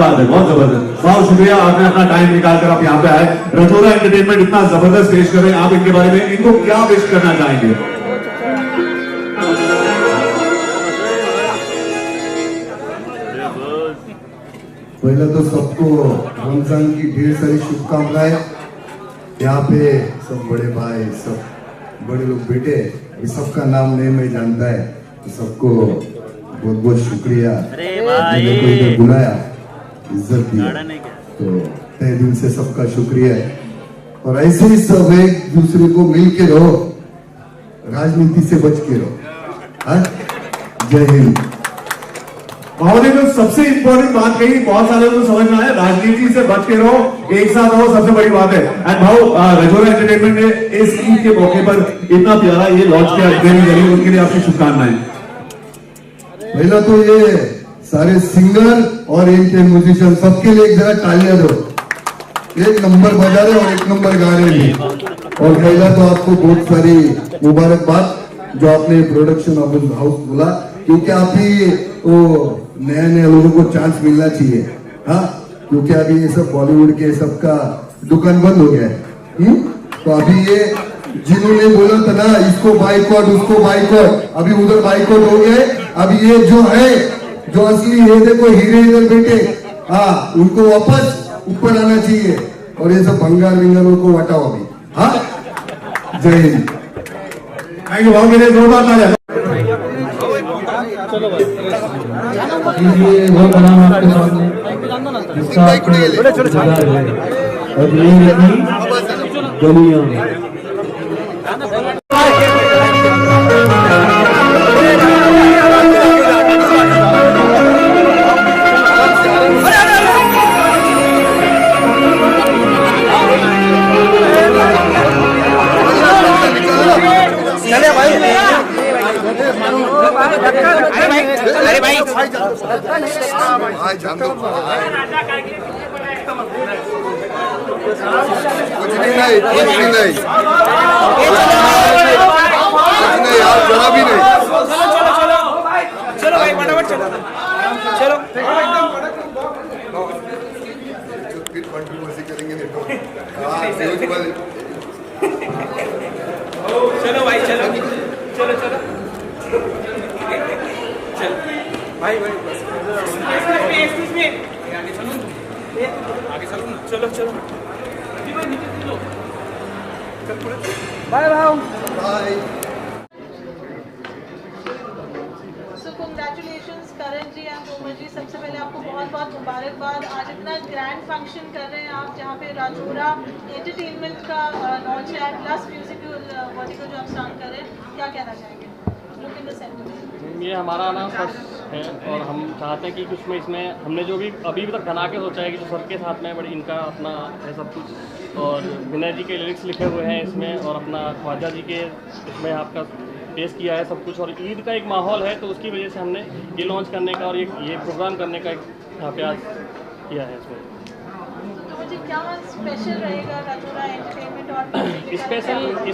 बात है, बहुत जबरदस्त, बहुत शुक्रिया आपने अपना टाइम निकाल कर आप यहाँ पे आए। रजोरा एंटरटेनमेंट इतना जबरदस्त पेश कर रहे हैं, आप इनके बारे में इनको क्या विश करना चाहेंगे? पहले तो सबको रमजान की ढेर सारी शुभकामनाएं। यहाँ पे सब बड़े भाई, सब बड़े लोग बैठे, अभी सबका नाम नहीं मैं जानता है, तो सबको बहुत बहुत शुक्रिया जिन्हें कोई ने बुलाया, इज्जत दिया, तो तहे दिल से सबका शुक्रिया है। और ऐसे ही सब एक दूसरे को मिल के रहो, राजनीति से बच के रहो। हाँ, जय हिंद। भाव ने जो सबसे इंपॉर्टेंट बात कही, बहुत सारे लोगों को समझ में आया, राजनीति से बच के रहो, एक साथ रहो, सबसे बड़ी बात है। एंड भाव, रजोरा एंटरटेनमेंट ने इस ईद के मौके पर इतना प्यारा ये लॉन्च किया, उनके लिए आपकी शुभकामनाएं। पहला तो ये सारे सिंगर और इनके म्यूजिशियन सबके लिए एक जरा तालियां दो, एक नंबर बजा रहे और एक नंबर गा रहे हैं। और पहला तो आपको बहुत सारी मुबारकबाद जो आपने प्रोडक्शन हाउस बोला, क्योंकि आप ही वो नए नए लोगों को चांस मिलना चाहिए। हाँ, क्योंकि अभी ये सब बॉलीवुड के सबका दुकान बंद हो गया है। तो अभी ये जिन्होंने बोला था ना इसको बाइकआउट उसको बाइकआउट, अभी उधर बाइकआउट हो गया। अभी ये जो है, जो असली है, देखो हीरे इधर बैठे, हाँ, उनको वापस ऊपर आना चाहिए और ये सब भंगार विंगारों को हटाओ अभी। हाँ, जय हिंद। थैंक यू भाव, के लिए जोरदार तालियां। वो बनाम आपके सामने जिसका आपको इंतजार है, और ये रही गलियां। चले भाई, अरे भाई कुछ नहीं, कुछ नहीं यार, जरा भी नहीं। चलो भाई फटाफट चलो, चलो फिर कंट्रोवर्सी करेंगे देखो। चलो भाई, चलो चलो चलो चल भाई भाई, एक्सक्यूज मी, आगे चलो ना, चलो चलो bye bye. So congratulations Karan ji and Komal ji, सबसे पहले आपको बहुत बहुत मुबारकबाद। आज इतना ग्रैंड फंक्शन कर रहे हैं आप, जहाँ पे राजोरा एंटरटेनमेंट का लॉन्च है, प्लस म्यूजिकल वर्टिकल जो आप स्टार्ट कर रहे हैं, क्या कहना चाहेंगे? Look in the centre. ये हमारा ना फर्स्ट है और हम चाहते हैं कि कुछ में इसमें हमने जो भी अभी तक बना के सोचा है कि जो सबके साथ में बड़ी इनका अपना है सब कुछ, और विनय जी के लिरिक्स लिखे हुए हैं इसमें, और अपना ख्वाजा जी के इसमें आपका पेश किया है सब कुछ, और ईद का एक माहौल है, तो उसकी वजह से हमने ये लॉन्च करने का और ये प्रोग्राम करने का एक प्रयास किया है इसमें। तो मुझे क्या स्पेशल रहेगा राजोरा एंटरटेनमेंट और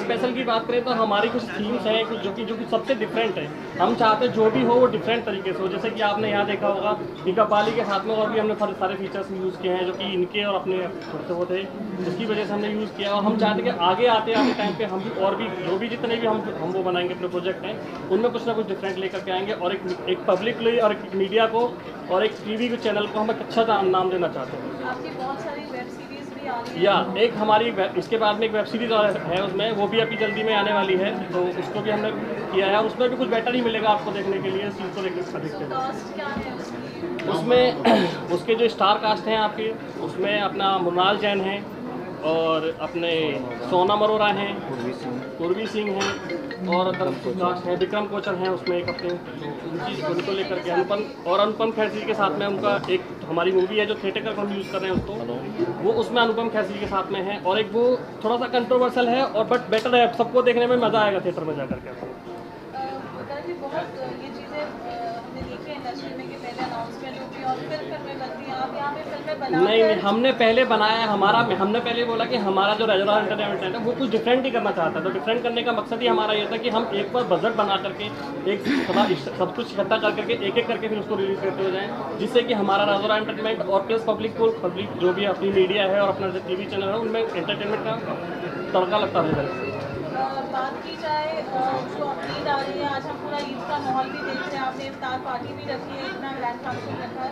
स्पेशल की बात करें तो हमारी कुछ थीम्स हैं कुछ जो कुछ सबसे डिफरेंट है। हम चाहते हैं जो भी हो वो डिफरेंट तरीके से हो, जैसे कि आपने यहाँ देखा होगा टीका पाली के साथ में और भी हमने सारे फीचर्स यूज़ किए हैं जो कि इनके और अपने छोटे होते हैं, जिसकी वजह से हमने यूज़ किया। और हम चाहते हैं कि आगे आते टाइम पे हम भी और भी जो भी जितने भी हम वो बनाएंगे अपने प्रोजेक्ट हैं, उनमें कुछ ना कुछ डिफरेंट लेकर के आएंगे, और एक पब्लिकली और एक मीडिया को और एक टीवी के चैनल को हम एक अच्छा नाम देना चाहते हैं। आपकी बहुत सारी वेब सीरीज भी आ रही है। या एक हमारी इसके बाद में एक वेब सीरीज है उसमें, वो भी अभी जल्दी में आने वाली है, तो उसको भी हमने किया है, और उसमें भी कुछ बेटर ही मिलेगा आपको देखने के लिए। सीन को देखते हैं उसमें उसके जो स्टार कास्ट हैं आपके, उसमें अपना मुनाल जैन है, और अपने सोनम अरोरा हैं, पूर्वी सिंह हैं, और कास्ट हैं, विक्रम कोचर हैं उसमें एक अपने, उनको लेकर के अनुपम खैसरी के साथ में उनका एक हमारी मूवी है जो थिएटर का हम यूज़ कर रहे हैं उसको, वो उसमें अनुपम खैसरी के साथ में है, और एक वो थोड़ा सा कंट्रोवर्शियल है और बट बेटर है, सबको देखने में मज़ा आएगा थिएटर में जा करके। बहुत ये चीज़ें हमने देखी है इंडस्ट्री में कि पहले अनाउंसमेंट होती है और फिर में बनती है, आप यहाँ पे फिल्में बनाकर नहीं, हमने पहले बनाया हमने पहले बोला कि हमारा जो रेजोरा एंटरटेनमेंट है वो कुछ डिफरेंट ही करना चाहता है। तो डिफरेंट करने का मकसद ही हमारा ये था कि हम एक बार बजट बना करके एक सब कुछ इकट्ठा कर करके एक एक करके फिर उसको रिलीज करते हो जाएं, जिससे कि हमारा रेजोरा एंटरटेनमेंट और प्लस पब्लिक जो भी अपनी मीडिया है और अपना जो टीवी चैनल है उनमें एंटरटेनमेंट का तड़का लगता है। बात की जाए जो ईद आ रही है, आज हम पूरा ईद का माहौल भी देख रहे हैं, आपने इफ्तार पार्टी भी रखी है, इतना ग्रैंड फंक्शन रखा है।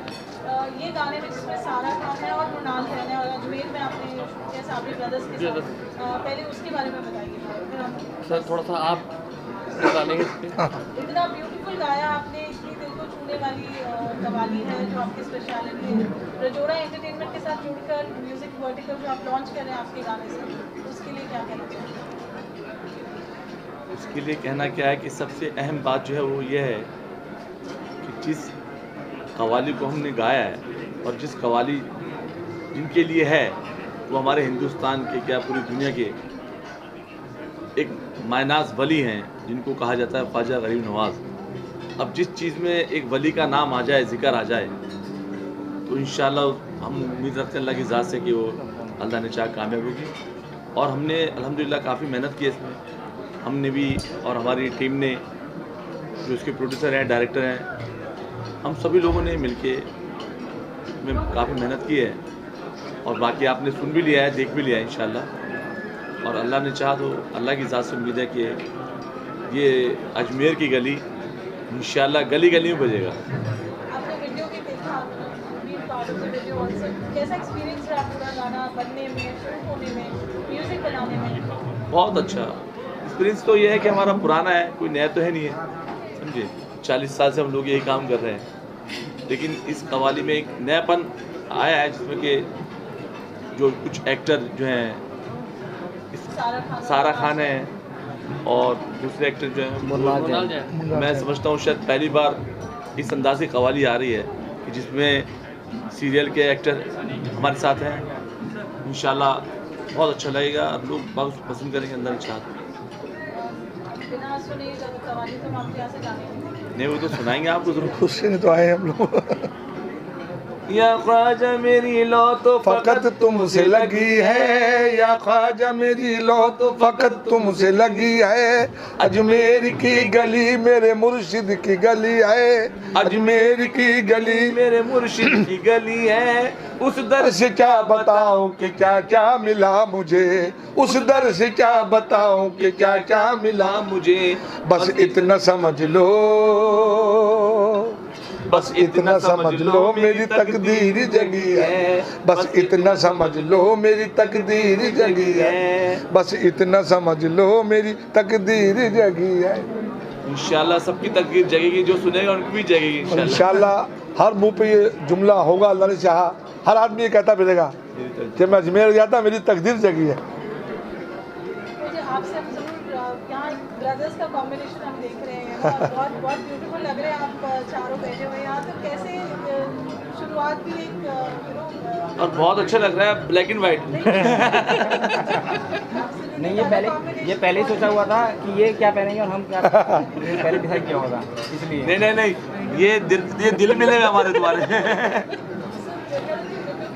ये गाने में जिसमें सारा खान है और मृणाल है और अजमेर में आपने शूट किया साबरी ब्रदर्स के साथ, पहले उसके बारे में बताइए सर, थोड़ा सा आप डालेंगे इस पे। इतना ब्यूटीफुल गाया आपने, इतनी दिल को छूने वाली कवाली है जो आपकी स्पेशलिटी है। रजोरा एंटरटेनमेंट के साथ जुड़कर म्यूजिक वर्टिकल जो आप लॉन्च कर रहे हैं आपके गाने से, उसके लिए क्या कहना चाहिए? उसके लिए कहना क्या है कि सबसे अहम बात जो है वो ये है कि जिस कव्वाली को हमने गाया है और जिस कव्वाली जिनके लिए है वो हमारे हिंदुस्तान के क्या पूरी दुनिया के एक मायनाज वली हैं जिनको कहा जाता है ख्वाजा गरीब नवाज। अब जिस चीज़ में एक वली का नाम आ जाए, जिक्र आ जाए, तो इंशाल्लाह हम उम्मीद रखते हैं अल्लाह की ज़ात से कि वो अल्लाह ने चाह कामयाब होगी। और हमने अल्हम्दुलिल्लाह काफ़ी मेहनत की है इसमें, हमने भी और हमारी टीम ने, जो इसके प्रोड्यूसर हैं, डायरेक्टर हैं, हम सभी लोगों ने मिलके में काफ़ी मेहनत की है। और बाकी आपने सुन भी लिया है, देख भी लिया है इंशाल्लाह। और अल्लाह ने चाहा तो अल्लाह की ज़ात से उम्मीद है कि ये अजमेर की गली इंशाल्लाह गली गली में बजेगा। आपने वीडियो भी देखा, कैसा एक्सपीरियंस रहा पूरा गाना बनने में, शूट होने में, म्यूजिक बनाने में? बहुत अच्छा एक्सपीरियंस तो ये है कि हमारा पुराना है, कोई नया तो है नहीं है, समझे। 40 साल से हम लोग यही काम कर रहे हैं, लेकिन इस कव्वाली में एक नयापन आया है जिसमें कि जो कुछ एक्टर जो हैं, सारा खान है और दूसरे एक्टर जो हैं, मैं समझता हूँ शायद पहली बार इस अंदाज की कव्वाली आ रही है कि जिसमें सीरियल के एक्टर हमारे साथ हैं। इंशाल्लाह बहुत अच्छा लगेगा, लोग बहुत पसंद करेंगे अंदर चाहते हैं। बिना सुने कवाली तो हम यहाँ से गाने नहीं, वो तो सुनाएंगे आपको जरूर। खुश से तो आए हम लोग। या ख्वाजा मेरी लो तो फकत तुमसे लगी है, या ख्वाजा मेरी लो तो फकत तुमसे लगी है। अजमेर की गली मेरे मुर्शिद की गली है, अजमेर की गली मेरे मुर्शिद की गली है। उस दर से क्या बताऊं कि क्या क्या मिला मुझे, उस दर से क्या बताऊं कि क्या क्या मिला मुझे, बस इतना समझ लो, बस इतना समझ लो मेरी तकदीर जगी है, बस इतना समझ लो मेरी तकदीर जगी है, बस इतना समझ लो मेरी तकदीर जगी है। इंशाल्लाह सबकी तकदीर जगेगी, जो सुनेगा उनकी भी जगेगी इंशाल्लाह। हर मुंह पे ये जुमला होगा, अल्लाह ने चाहा, हर आदमी ये कहता फिरेगा कि मैं अजमेर गया था, मेरी तकदीर जगी है। मुझे आपसे हम जरूर यहाँ ब्रदर्स का कॉम्बिनेशन हम देख रहे हैं और बहुत बहुत ब्यूटीफुल लग रहे हैं आप चारों बैठे हुए यहाँ। तो कैसे शुरुआत भी एक और बहुत अच्छा लग रहा है ब्लैक एंड वाइट। नहीं, ये पहले ही सोचा हुआ था कि ये क्या पहनेंगे और हम क्या पहले डिसाइड किया होगा, इसलिए। नहीं, ये दिल मिले हमारे तुम्हारे। की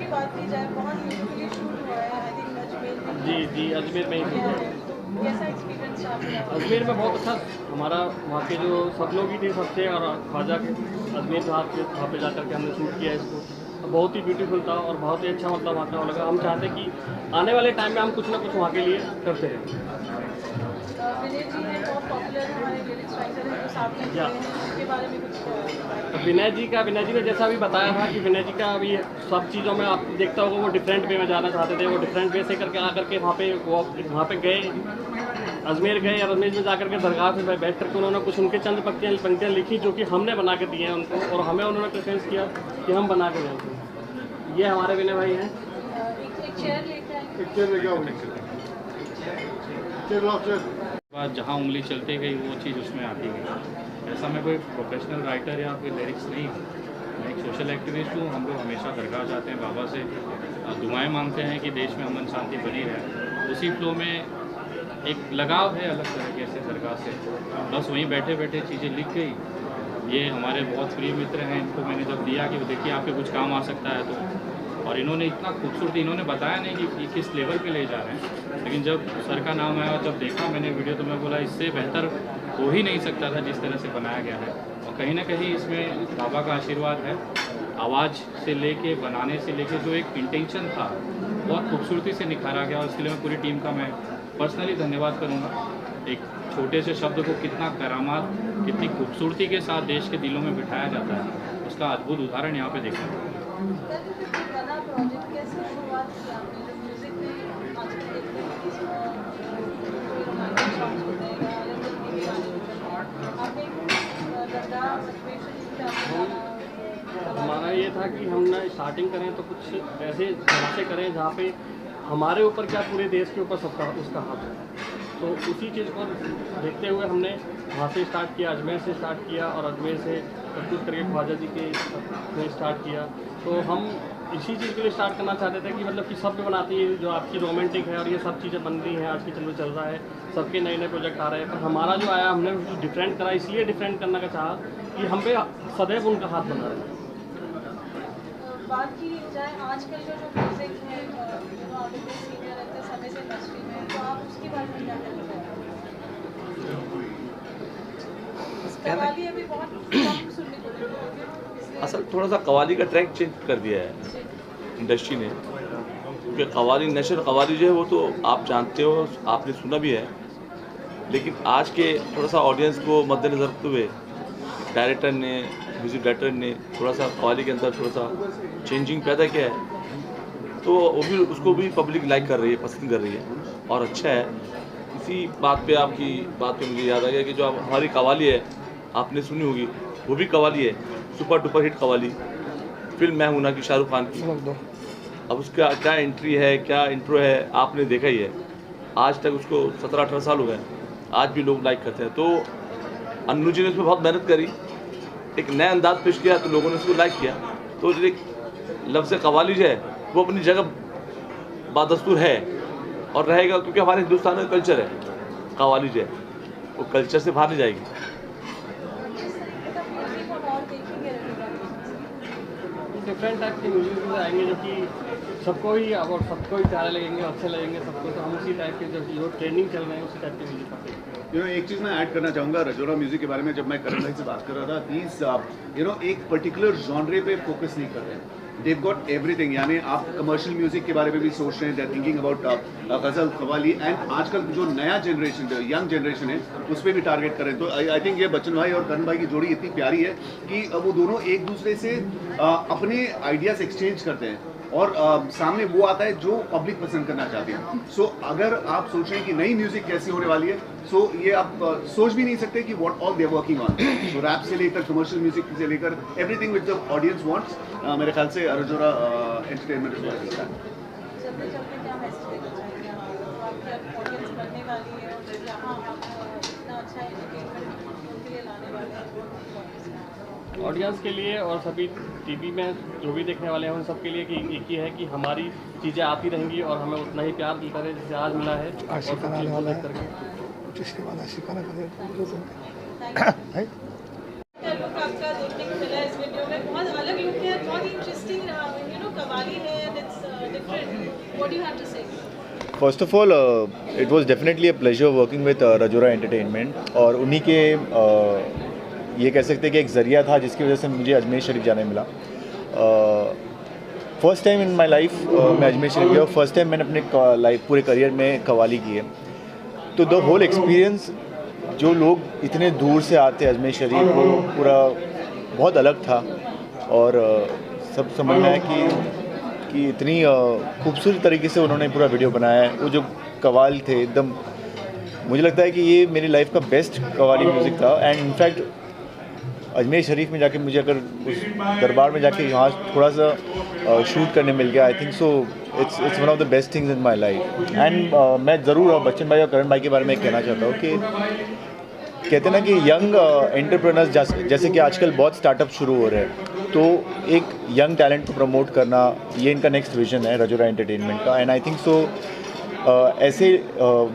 बात की जाए, बहुत ब्यूटीफुली शूट हुआ है आई थिंक अजमेर में। जी अजमेर में ही। कैसा एक्सपीरियंस आपका? अजमेर में बहुत अच्छा, हमारा वहाँ के जो सब लोग ही थे सबसे, और ख्वाजा के अजमेर वहाँ पे जाकर के हमने शूट किया इसको, तो बहुत ही ब्यूटीफुल था और बहुत ही अच्छा मतलब वहाँ का लगा। हम चाहते कि आने वाले टाइम में हम कुछ ना कुछ वहाँ के लिए करते रहें। विनय जी हैं, बहुत पॉपुलर हमारे लिरिक्स राइटर हैं जो साथ में हैं, उनके बारे में कुछ विनय जी ने जैसा अभी बताया था कि विनय जी का अभी सब चीज़ों में आप देखता होगा वो डिफरेंट वे में जाना चाहते थे, वो डिफरेंट वे से करके आकर के वहाँ पे गए, अजमेर गए और अजमेर में जाकर के दरगाह पे बैठ करके उन्होंने कुछ उनके चंद पंक्तियाँ लिखी जो कि हमने बना के दिए हैं उनको, और हमें उन्होंने प्रेफरेंस किया कि हम बना के दें। ये हमारे विनय भाई हैं। एक चेयर लेकर आएंगे। एक चेयर लेके आओ। बात जहाँ उंगली चलती गई वो चीज़ उसमें आती गई। ऐसा मैं कोई प्रोफेशनल राइटर या कोई लिरिक्स नहीं हूँ, मैं एक सोशल एक्टिविस्ट हूँ। हम लोग हमेशा दरगाह जाते हैं, बाबा से दुआएं मांगते हैं कि देश में अमन शांति बनी रहे। उसी फ्लो में एक लगाव है अलग तरीके से दरगाह से, बस वहीं बैठे बैठे चीज़ें लिख गई ये हमारे बहुत प्रिय मित्र हैं, इनको मैंने जब दिया कि देखिए आपके कुछ काम आ सकता है तो, और इन्होंने इतना खूबसूरती, इन्होंने बताया नहीं कि किस लेवल पे ले जा रहे हैं, लेकिन जब सर का नाम आया, जब देखा मैंने वीडियो तो मैं बोला इससे बेहतर हो ही नहीं सकता था जिस तरह से बनाया गया है। और कहीं ना कहीं इसमें बाबा का आशीर्वाद है। आवाज़ से लेके बनाने से लेके जो एक इंटेंशन था बहुत खूबसूरती से निखारा गया, और इसके लिए मैं पूरी टीम का मैं पर्सनली धन्यवाद करूँगा। एक छोटे से शब्द को कितना करामात, कितनी खूबसूरती के साथ देश के दिलों में बिठाया जाता है, उसका अद्भुत उदाहरण यहाँ पे देखा है। हमारा ये था कि हम ना स्टार्टिंग करें तो कुछ ऐसे जगह से करें जहाँ पे हमारे ऊपर क्या पूरे देश के ऊपर सबका उसका हाथ है। तो उसी चीज़ को देखते हुए हमने वहाँ से स्टार्ट किया, अजमेर से स्टार्ट किया, और अजमेर से सब कुछ करके ख्वाजा जी के में स्टार्ट किया। तो हम इसी चीज़ के लिए स्टार्ट करना चाहते थे कि मतलब कि सब बनाती है जो आपकी रोमांटिक है, और ये सब चीज़ें बन रही हैं आज की चल रहा है, सबके नए नए प्रोजेक्ट आ रहे हैं। पर हमारा जो आया हमने डिफरेंट करा, इसलिए डिफरेंट करने का चाहा कि हम पे सदैव उनका हाथ बना रहे। बात की जाए आजकल का जो म्यूजिक है, जो आप इतने सीनियर रहते हैं समय से इंडस्ट्री में, तो आप उसके बारे में क्या कहना चाहेंगे? कव्वाली अभी बहुत कम सुनने को मिलती है। असल थोड़ा सा कव्वाली का ट्रैक चेंज कर दिया है इंडस्ट्री ने, क्योंकि कव्वाली नेशनल कव्वाली जो है वो तो आप जानते हो, आपने सुना भी है, लेकिन आज के थोड़ा सा ऑडियंस को मद्देनजर रखते हुए डायरेक्टर ने, म्यूजिक डायरेक्टर ने थोड़ा सा कव्वाली के अंदर थोड़ा सा चेंजिंग पैदा किया है, तो वो भी उसको भी पब्लिक लाइक कर रही है, पसंद कर रही है, और अच्छा है। इसी बात पे आपकी बात पे मुझे याद आ गया कि जो हमारी कव्वाली है आपने सुनी होगी, वो भी कव्वाली है, super duper hit qawwali, film मैं हूं ना की शाहरुख खान की। अब उसका क्या एंट्री है, क्या इंट्रो है, आपने देखा ही है। आज तक उसको 17-18 साल हो गए, आज भी लोग लाइक करते हैं। तो अन्नू जी ने उसमें बहुत मेहनत करी, एक नया अंदाज पेश किया, तो लोगों ने उसको लाइक किया। तो जो एक लफ्ज़ कव्वाली जो है वो अपनी जगह बादस्तूर है और रहेगा, क्योंकि हमारे हिंदुस्तान का कल्चर है। कव्वाली जो है वो कल्चर से बाहर नहीं जाएगी। डिफरेंट टाइप के म्यूजिक आएंगे जो कि सबको ही और सबको ही प्यारे लगेंगे, अच्छे लगेंगे सबको। तो हम उसी टाइप के जो ट्रेंडिंग चल रहे हैं उसी टाइप के म्यूजिक आते हैं। एक चीज़ मैं ऐड करना चाहूँगा रजोरा म्यूजिक के बारे में। जब मैं करण भाई से बात कर रहा था, प्लीज एक पर्टिकुलर जॉनरे पे फोकस नहीं कर रहे हैं, they've got everything। यानी आप कमर्शियल म्यूजिक के बारे में भी सोच रहे हैं, they're thinking about ghazal, qawwali, and आजकल जो नया जनरेशन, जो यंग जनरेशन है, उस पर भी टारगेट करें। तो आई थिंक ये बच्चन भाई और करण भाई की जोड़ी इतनी प्यारी है कि वो दोनों एक दूसरे से अपने आइडियाज एक्सचेंज करते हैं, और सामने वो आता है जो पब्लिक पसंद करना चाहती है। सो अगर आप सोच रहे हैं कि नई म्यूजिक कैसी होने वाली है, सो ये आप सोच भी नहीं सकते कि what all they are working on. So rap से लेकर कमर्शियल म्यूजिक से लेकर everything which the audience wants, मेरे ख्याल से Rajora entertainment is working on. चलते चलते क्या मैसेज देना चाहेंगे आप? आपकी ऑडियंस बनने वाली है और यहाँ आप इतना अच्छा एंटरटेनमेंट उनके लिए लाने वाले हैं ऑडियंस के लिए, और सभी टीवी में जो भी देखने वाले हैं उन सब के लिए कि एक ही है कि हमारी चीज़ें आती रहेंगी और हमें उतना ही प्यार मिलता रहे जैसे आज मिला है। और सब चीज़ को देख करके आपका देखने को मिला इस वीडियो में, बहुत अलग लुक है, बहुत इंटरेस्टिंग कव्वाली है, and it's different. What do you have to say? First of all it was definitely a pleasure working with Rajora entertainment, और उन्हीं के ये कह सकते हैं कि एक ज़रिया था जिसकी वजह से मुझे अजमेर शरीफ जाने मिला। First time in my life मैं अजमेर शरीफ गया, और फर्स्ट टाइम मैंने अपने लाइफ पूरे करियर में कव्वाली की है। तो द होल एक्सपीरियंस, जो लोग इतने दूर से आते अजमेर शरीफ, वो पूरा बहुत अलग था। और सब समझ में आया कि इतनी खूबसूरत तरीके से उन्होंने पूरा वीडियो बनाया है। वो जो कव्वाल थे एकदम, मुझे लगता है कि ये मेरी लाइफ का बेस्ट कव्वाली म्यूज़िक था। एंड इनफैक्ट अजमेर शरीफ में जाके मुझे अगर उस दरबार में जाके यहाँ थोड़ा सा शूट करने मिल गया, आई think so it's one of the best things in my life. And मैं ज़रूर बच्चन भाई और करण भाई के बारे में कहना चाहता हूँ कि कहते हैं ना कि यंग एंटरप्रेन्योर्स जैसे कि आजकल बहुत स्टार्टअप शुरू हो रहे हैं, तो एक यंग टैलेंट को प्रमोट करना, ये इनका नेक्स्ट विजन है रजोरा एंटरटेनमेंट का। एंड आई थिंक सो ऐसे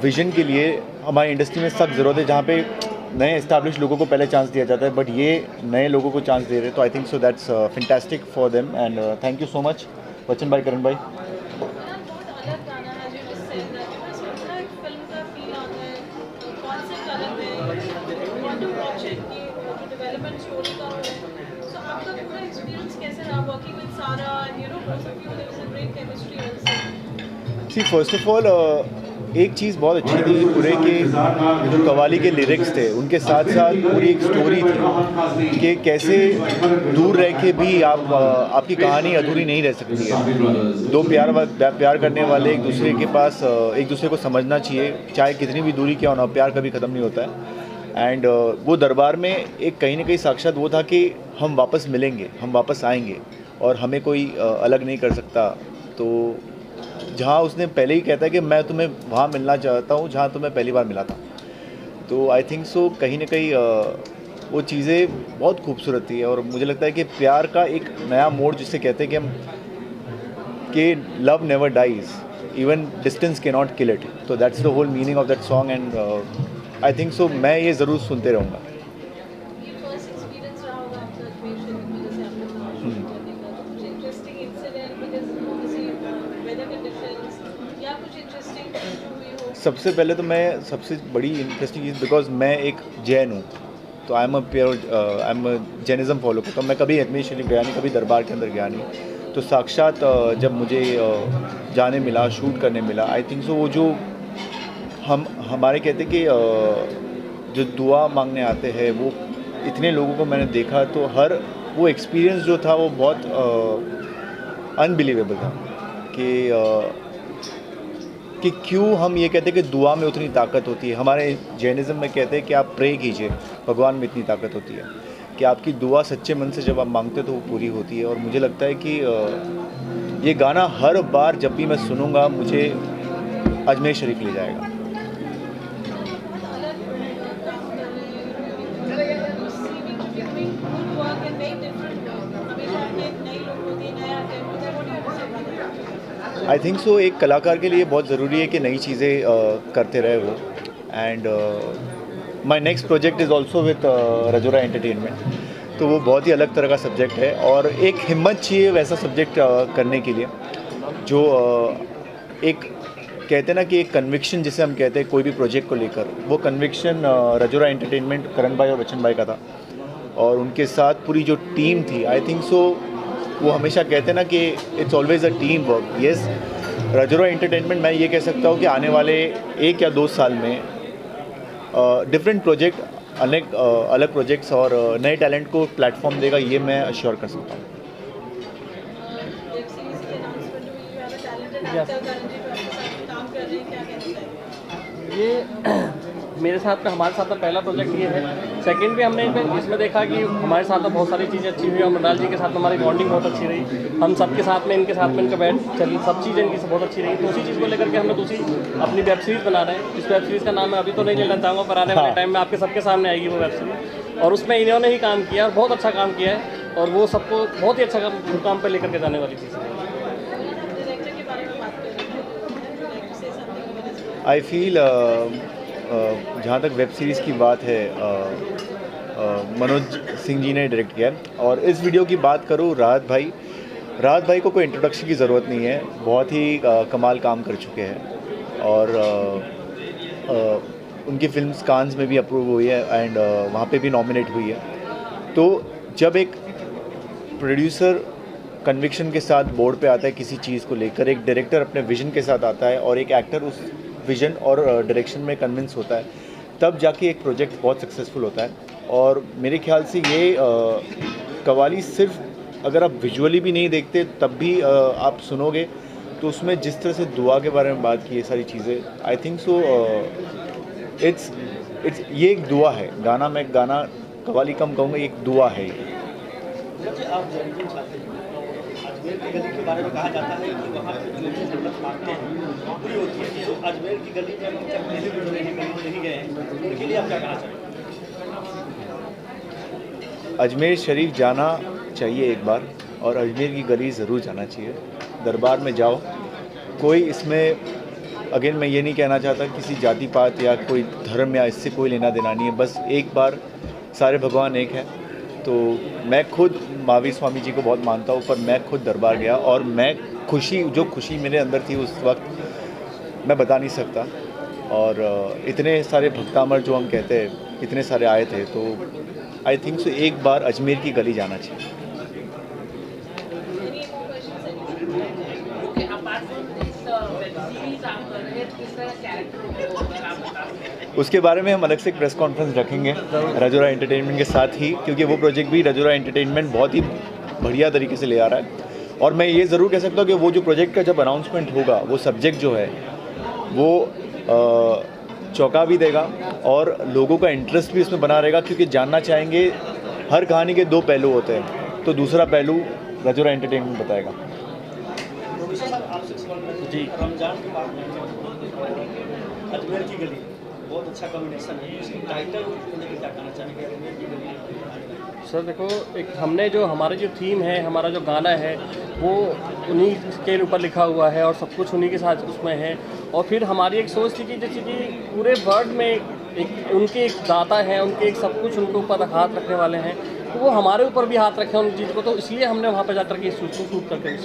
विजन के लिए हमारी इंडस्ट्री में सख्त ज़रूरत है, जहाँ पे नए एस्टैब्लिश लोगों को पहले चांस दिया जाता है, बट ये नए लोगों को चांस दे रहे हैं, तो आई think so that's fantastic for them and thank you so much Bachchan भाई, करण भाई। सी फर्स्ट ऑफ ऑल एक चीज़ बहुत अच्छी थी पूरे के जो कवाली के लिरिक्स थे, उनके साथ साथ पूरी एक स्टोरी थी कि कैसे दूर रह के भी आपकी कहानी अधूरी नहीं रह सकती है। दो प्यार करने वाले एक दूसरे के पास एक दूसरे को समझना चाहिए, चाहे कितनी भी दूरी क्यों ना, प्यार कभी ख़त्म नहीं होता है। एंड वो दरबार में एक कहीं ना कहीं साक्षात वो था कि हम वापस मिलेंगे, हम वापस आएंगे और हमें कोई अलग नहीं कर सकता। तो जहाँ उसने पहले ही कहता है कि मैं तुम्हें वहाँ मिलना चाहता हूँ जहाँ तुम्हें पहली बार मिला था। तो आई थिंक सो कहीं ना कहीं वो चीज़ें बहुत खूबसूरत थी और मुझे लगता है कि प्यार का एक नया मोड़ जिसे कहते हैं कि हम कि love never dies, even distance can not kill it. तो that's the whole meaning of that song and I think so मैं ये ज़रूर सुनते रहूँगा। सबसे पहले तो मैं सबसे बड़ी इंटरेस्टिंग चीज़, बिकॉज मैं एक जैन हूँ, तो आई एम जैनिज़्म फॉलो करता हूँ। मैं कभी अजमेर शरीफ गया नहीं, कभी दरबार के अंदर गया नहीं। तो साक्षात जब मुझे जाने मिला, शूट करने मिला, आई थिंक सो वो जो हमारे कहते कि जो दुआ मांगने आते हैं, वो इतने लोगों को मैंने देखा, तो हर वो एक्सपीरियंस जो था वो बहुत अनबिलीवेबल था कि क्यों हम ये कहते हैं कि दुआ में उतनी ताकत होती है। हमारे जैनिज़्म में कहते हैं कि आप प्रे कीजिए, भगवान में इतनी ताकत होती है कि आपकी दुआ सच्चे मन से जब आप मांगते हो तो वो पूरी होती है। और मुझे लगता है कि ये गाना हर बार जब भी मैं सुनूंगा मुझे अजमेर शरीफ ले जाएगा। आई थिंक सो एक कलाकार के लिए बहुत ज़रूरी है कि नई चीज़ें करते रहे वो। And my next project is also with Rajora entertainment, तो वो बहुत ही अलग तरह का सब्जेक्ट है और एक हिम्मत चाहिए वैसा सब्जेक्ट करने के लिए, जो एक कहते हैं ना कि एक कन्विक्शन जिसे हम कहते हैं कोई भी प्रोजेक्ट को लेकर, वो कन्विक्शन रजोरा एंटरटेनमेंट करण भाई और बच्चन भाई का था और उनके साथ पूरी जो टीम थी। आई थिंक सो वो हमेशा कहते हैं ना कि it's always a team work. Yes, Rajora entertainment मैं ये कह सकता हूँ कि आने वाले 1 या 2 साल में डिफरेंट प्रोजेक्ट, अलग प्रोजेक्ट्स और नए टैलेंट को प्लेटफॉर्म देगा, ये मैं अश्योर कर सकता हूँ। ये मेरे साथ में हमारे साथ में पहला प्रोजेक्ट ये है। सेकंड भी हमने इसमें देखा कि हमारे साथ में बहुत सारी चीज़ें अच्छी हुई और मृणाल जी के साथ हमारी बॉन्डिंग बहुत अच्छी रही। हम सबके साथ में इनके साथ में इनका बैठ चली, सब चीज़ें इनकी बहुत अच्छी रही। तो उसी चीज़ को लेकर के हमने दूसरी अपनी वेब सीरीज़ बना रहे हैं। इस वेब सीरीज़ का नाम मैं अभी तो नहीं लेना चाहूँगा, पर आने वाले टाइम में आपके सबके सामने आएगी वो वेब सीरीज़। और उसमें इन्होंने ही काम किया और बहुत अच्छा काम किया है और वो सबको बहुत ही अच्छा काम पर लेकर के जाने वाली चीज़ है। आई फील जहाँ तक वेब सीरीज़ की बात है, मनोज सिंह जी ने डायरेक्ट किया है। और इस वीडियो की बात करूँ, राहत भाई को कोई इंट्रोडक्शन की ज़रूरत नहीं है, बहुत ही कमाल काम कर चुके हैं और उनकी फिल्म्स कांस में भी अप्रूव हुई है एंड वहाँ पे भी नॉमिनेट हुई है। तो जब एक प्रोड्यूसर कन्विक्शन के साथ बोर्ड पे आता है किसी चीज़ को लेकर, एक डायरेक्टर अपने विजन के साथ आता है और एक एक्टर उस विजन और डायरेक्शन में कन्विंस होता है, तब जाके एक प्रोजेक्ट बहुत सक्सेसफुल होता है। और मेरे ख्याल से ये कवाली सिर्फ अगर आप विजुअली भी नहीं देखते तब भी आप सुनोगे तो उसमें जिस तरह से दुआ के बारे में बात की, ये सारी चीज़ें, आई थिंक सो इट्स ये एक दुआ है। गाना कवाली कम कहूँगा, ये एक दुआ है। अजमेर की गली के बारे में कहा जाता है कि वहाँ पे जो जन्नत मांगते हैं पूरी होती है। तो अजमेर की गली में हम जब पहले गुजरे हैं, गली में नहीं गए हैं, उनके लिए आप क्या कहना चाहेंगे? अजमेर शरीफ जाना चाहिए एक बार और अजमेर की गली ज़रूर जाना चाहिए। दरबार में जाओ, कोई इसमें अगेन मैं ये नहीं कहना चाहता किसी जाति पात या कोई धर्म या इससे कोई लेना देना नहीं है, बस एक बार सारे भगवान एक हैं। तो मैं खुद महावीर स्वामी जी को बहुत मानता हूँ, पर मैं खुद दरबार गया और मैं जो खुशी मेरे अंदर थी उस वक्त मैं बता नहीं सकता। और इतने सारे भक्तामर जो हम कहते हैं इतने सारे आए थे, तो आई थिंक सो एक बार अजमेर की गली जाना चाहिए। उसके बारे में हम अलग से एक प्रेस कॉन्फ्रेंस रखेंगे राजोरा एंटरटेनमेंट के साथ ही, क्योंकि वो प्रोजेक्ट भी राजोरा एंटरटेनमेंट बहुत ही बढ़िया तरीके से ले आ रहा है। और मैं ये ज़रूर कह सकता हूँ कि वो जो प्रोजेक्ट का जब अनाउंसमेंट होगा, वो सब्जेक्ट जो है वो चौंका भी देगा और लोगों का इंटरेस्ट भी उसमें बना रहेगा, क्योंकि जानना चाहेंगे हर कहानी के दो पहलू होते हैं, तो दूसरा पहलू राजोरा एंटरटेनमेंट बताएगा। जी, रमजान के बाद अजमेर की गली बहुत अच्छा कॉम्बिनेशन है, इसकी टाइटल क्या कहना चाहेंगे? सर देखो, एक हमने जो हमारी जो थीम है, हमारा जो गाना है वो उन्हीं के ऊपर लिखा हुआ है और सब कुछ उन्हीं के साथ उसमें है। और फिर हमारी एक सोच थी कि जैसे कि पूरे वर्ल्ड में एक उनके एक दाता हैं, उनके एक सब कुछ उनके ऊपर हाथ रखने वाले हैं, तो वो हमारे ऊपर भी हाथ रखें उन चीज़ को, तो इसलिए हमने वहाँ पर जाकर के इस शूट करके